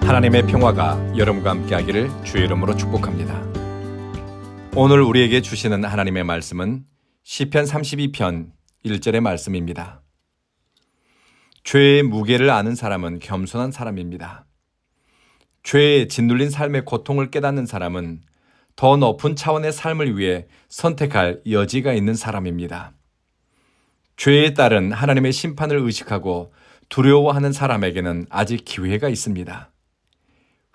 하나님의 평화가 여러분과 함께하기를 주의 이름으로 축복합니다. 오늘 우리에게 주시는 하나님의 말씀은 시편 32편 1절의 말씀입니다. 죄의 무게를 아는 사람은 겸손한 사람입니다. 죄에 짓눌린 삶의 고통을 깨닫는 사람은 더 높은 차원의 삶을 위해 선택할 여지가 있는 사람입니다. 죄에 따른 하나님의 심판을 의식하고 두려워하는 사람에게는 아직 기회가 있습니다.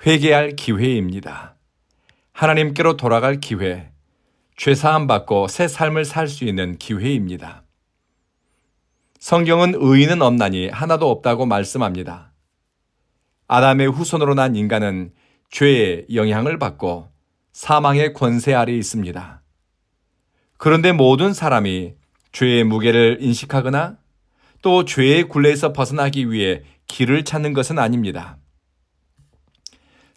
회개할 기회입니다. 하나님께로 돌아갈 기회, 죄사함 받고 새 삶을 살 수 있는 기회입니다. 성경은 의인은 없나니 하나도 없다고 말씀합니다. 아담의 후손으로 난 인간은 죄의 영향을 받고 사망의 권세 아래 있습니다. 그런데 모든 사람이 죄의 무게를 인식하거나 또 죄의 굴레에서 벗어나기 위해 길을 찾는 것은 아닙니다.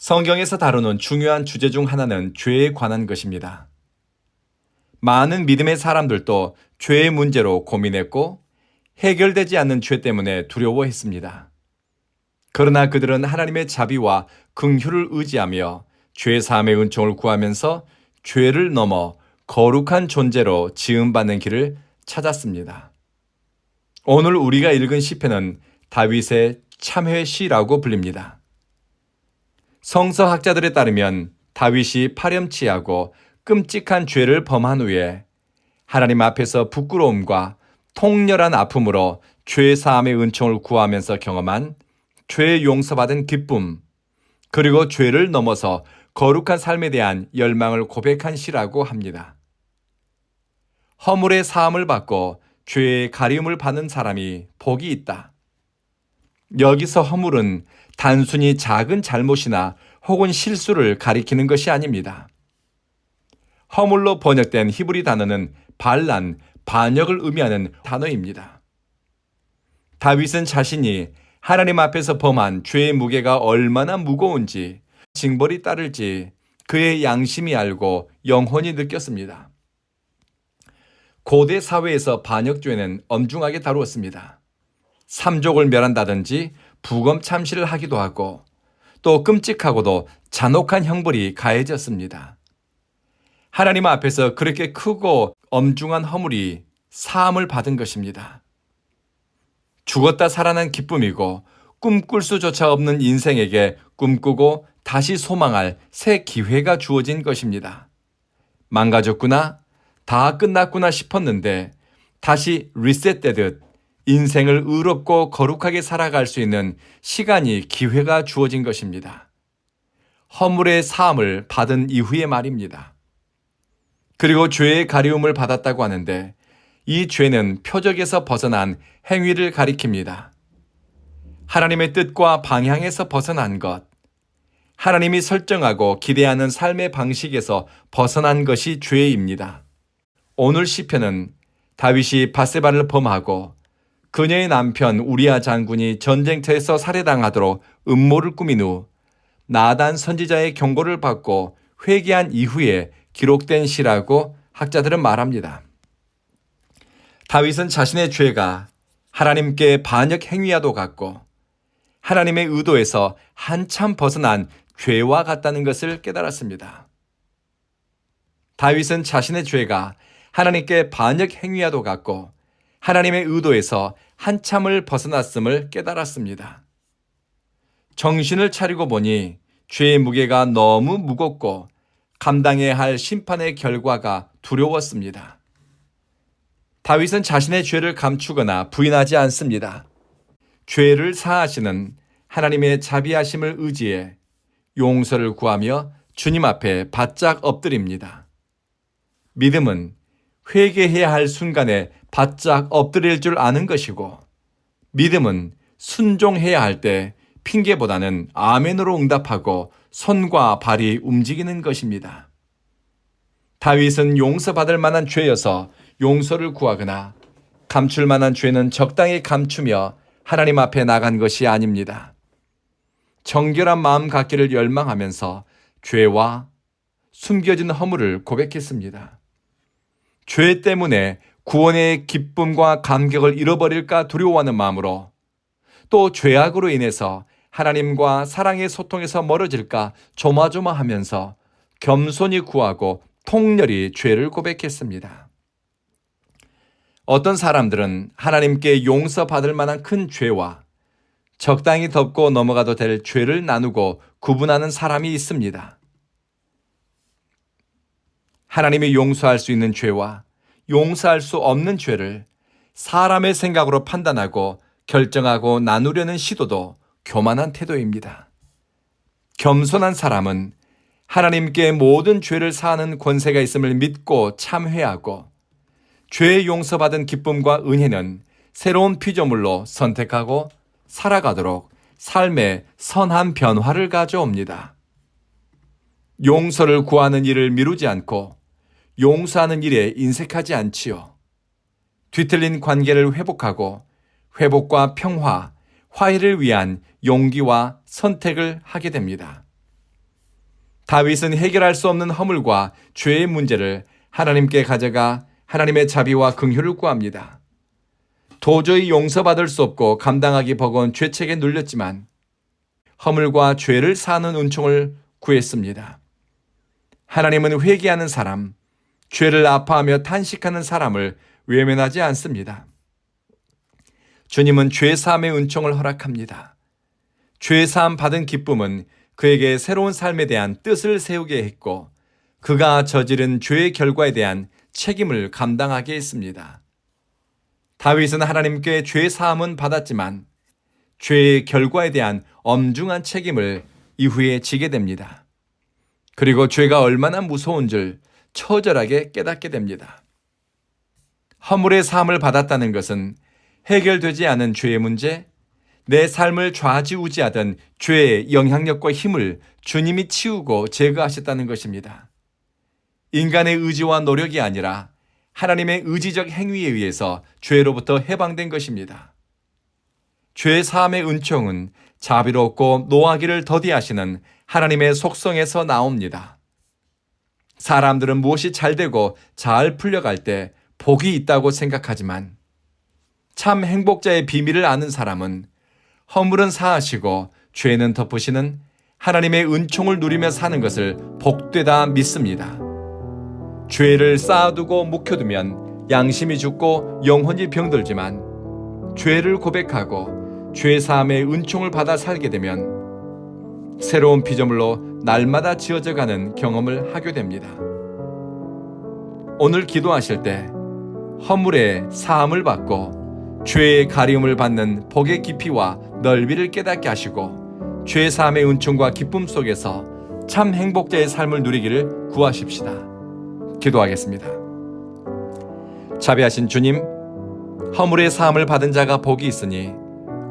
성경에서 다루는 중요한 주제 중 하나는 죄에 관한 것입니다. 많은 믿음의 사람들도 죄의 문제로 고민했고 해결되지 않는 죄 때문에 두려워했습니다. 그러나 그들은 하나님의 자비와 긍휼을 의지하며 죄 사함의 은총을 구하면서 죄를 넘어 거룩한 존재로 지음받는 길을 찾았습니다. 오늘 우리가 읽은 시편은 다윗의 참회시라고 불립니다. 성서학자들에 따르면 다윗이 파렴치하고 끔찍한 죄를 범한 후에 하나님 앞에서 부끄러움과 통렬한 아픔으로 죄 사함의 은총을 구하면서 경험한 죄 용서받은 기쁨, 그리고 죄를 넘어서 거룩한 삶에 대한 열망을 고백한 시라고 합니다. 허물의 사함을 받고 죄의 가리움을 받는 사람이 복이 있다. 여기서 허물은 단순히 작은 잘못이나 혹은 실수를 가리키는 것이 아닙니다. 허물로 번역된 히브리 단어는 반란, 반역을 의미하는 단어입니다. 다윗은 자신이 하나님 앞에서 범한 죄의 무게가 얼마나 무거운지, 징벌이 따를지 그의 양심이 알고 영혼이 느꼈습니다. 고대 사회에서 반역죄는 엄중하게 다루었습니다. 삼족을 멸한다든지 부검 참시를 하기도 하고 또 끔찍하고도 잔혹한 형벌이 가해졌습니다. 하나님 앞에서 그렇게 크고 엄중한 허물이 사함을 받은 것입니다. 죽었다 살아난 기쁨이고 꿈꿀 수조차 없는 인생에게 꿈꾸고 다시 소망할 새 기회가 주어진 것입니다. 망가졌구나, 다 끝났구나 싶었는데 다시 리셋되듯 인생을 의롭고 거룩하게 살아갈 수 있는 시간이 기회가 주어진 것입니다. 허물의 사함을 받은 이후의 말입니다. 그리고 죄의 가리움을 받았다고 하는데 이 죄는 표적에서 벗어난 행위를 가리킵니다. 하나님의 뜻과 방향에서 벗어난 것, 하나님이 설정하고 기대하는 삶의 방식에서 벗어난 것이 죄입니다. 오늘 시편은 다윗이 밧세바를 범하고 그녀의 남편 우리아 장군이 전쟁터에서 살해당하도록 음모를 꾸민 후 나단 선지자의 경고를 받고 회개한 이후에 기록된 시라고 학자들은 말합니다. 다윗은 자신의 죄가 하나님께 반역 행위와도 같고 하나님의 의도에서 한참 벗어난 죄와 같다는 것을 깨달았습니다. 다윗은 자신의 죄가 하나님께 반역 행위와도 같고 하나님의 의도에서 한참을 벗어났음을 깨달았습니다. 정신을 차리고 보니 죄의 무게가 너무 무겁고 감당해야 할 심판의 결과가 두려웠습니다. 다윗은 자신의 죄를 감추거나 부인하지 않습니다. 죄를 사하시는 하나님의 자비하심을 의지해 용서를 구하며 주님 앞에 바짝 엎드립니다. 믿음은 회개해야 할 순간에 바짝 엎드릴 줄 아는 것이고 믿음은 순종해야 할 때 핑계보다는 아멘으로 응답하고 손과 발이 움직이는 것입니다. 다윗은 용서받을 만한 죄여서 용서를 구하거나 감출 만한 죄는 적당히 감추며 하나님 앞에 나간 것이 아닙니다. 정결한 마음 갖기를 열망하면서 죄와 숨겨진 허물을 고백했습니다. 죄 때문에 구원의 기쁨과 감격을 잃어버릴까 두려워하는 마음으로 또 죄악으로 인해서 하나님과 사랑의 소통에서 멀어질까 조마조마하면서 겸손히 구하고 통렬히 죄를 고백했습니다. 어떤 사람들은 하나님께 용서받을 만한 큰 죄와 적당히 덮고 넘어가도 될 죄를 나누고 구분하는 사람이 있습니다. 하나님이 용서할 수 있는 죄와 용서할 수 없는 죄를 사람의 생각으로 판단하고 결정하고 나누려는 시도도 교만한 태도입니다. 겸손한 사람은 하나님께 모든 죄를 사하는 권세가 있음을 믿고 참회하고 죄 용서받은 기쁨과 은혜는 새로운 피조물로 선택하고 살아가도록 삶의 선한 변화를 가져옵니다. 용서를 구하는 일을 미루지 않고 용서하는 일에 인색하지 않지요. 뒤틀린 관계를 회복하고 회복과 평화, 화해를 위한 용기와 선택을 하게 됩니다. 다윗은 해결할 수 없는 허물과 죄의 문제를 하나님께 가져가 하나님의 자비와 긍휼을 구합니다. 도저히 용서받을 수 없고 감당하기 버거운 죄책에 눌렸지만 허물과 죄를 사하는 은총을 구했습니다. 하나님은 회개하는 사람, 죄를 아파하며 탄식하는 사람을 외면하지 않습니다. 주님은 죄사함의 은총을 허락합니다. 죄사함 받은 기쁨은 그에게 새로운 삶에 대한 뜻을 세우게 했고 그가 저지른 죄의 결과에 대한 책임을 감당하게 했습니다. 다윗은 하나님께 죄사함은 받았지만 죄의 결과에 대한 엄중한 책임을 이후에 지게 됩니다. 그리고 죄가 얼마나 무서운 줄 처절하게 깨닫게 됩니다. 허물의 사함을 받았다는 것은 해결되지 않은 죄의 문제, 내 삶을 좌지우지하던 죄의 영향력과 힘을 주님이 치우고 제거하셨다는 것입니다. 인간의 의지와 노력이 아니라 하나님의 의지적 행위에 의해서 죄로부터 해방된 것입니다. 죄 사함의 은총은 자비롭고 노하기를 더디하시는 하나님의 속성에서 나옵니다. 사람들은 무엇이 잘되고 잘 풀려갈 때 복이 있다고 생각하지만 참 행복자의 비밀을 아는 사람은 허물은 사하시고 죄는 덮으시는 하나님의 은총을 누리며 사는 것을 복되다 믿습니다. 죄를 쌓아두고 묵혀두면 양심이 죽고 영혼이 병들지만 죄를 고백하고 죄사함의 은총을 받아 살게 되면 새로운 피조물로 날마다 지어져가는 경험을 하게 됩니다. 오늘 기도하실 때 허물의 사함을 받고 죄의 가리움을 받는 복의 깊이와 넓이를 깨닫게 하시고 죄사함의 은총과 기쁨 속에서 참 행복자의 삶을 누리기를 구하십시다. 기도하겠습니다. 자비하신 주님, 허물의 사함을 받은 자가 복이 있으니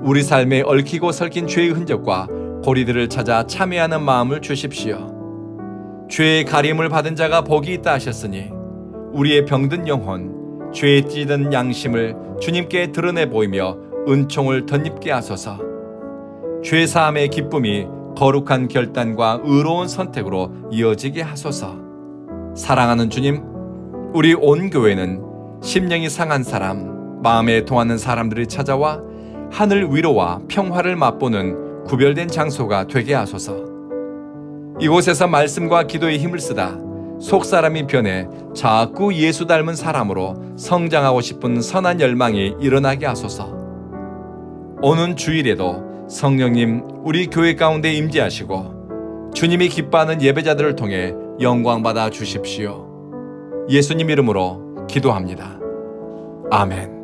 우리 삶에 얽히고 설킨 죄의 흔적과 고리들을 찾아 참회하는 마음을 주십시오. 죄의 가림을 받은 자가 복이 있다 하셨으니 우리의 병든 영혼, 죄에 찌든 양심을 주님께 드러내 보이며 은총을 덧입게 하소서. 죄사함의 기쁨이 거룩한 결단과 의로운 선택으로 이어지게 하소서. 사랑하는 주님, 우리 온 교회는 심령이 상한 사람, 마음에 통하는 사람들이 찾아와 하늘 위로와 평화를 맛보는 구별된 장소가 되게 하소서. 이곳에서 말씀과 기도에 힘을 쓰다 속사람이 변해 자꾸 예수 닮은 사람으로 성장하고 싶은 선한 열망이 일어나게 하소서. 오는 주일에도 성령님 우리 교회 가운데 임재하시고 주님이 기뻐하는 예배자들을 통해 영광받아 주십시오. 예수님 이름으로 기도합니다. 아멘.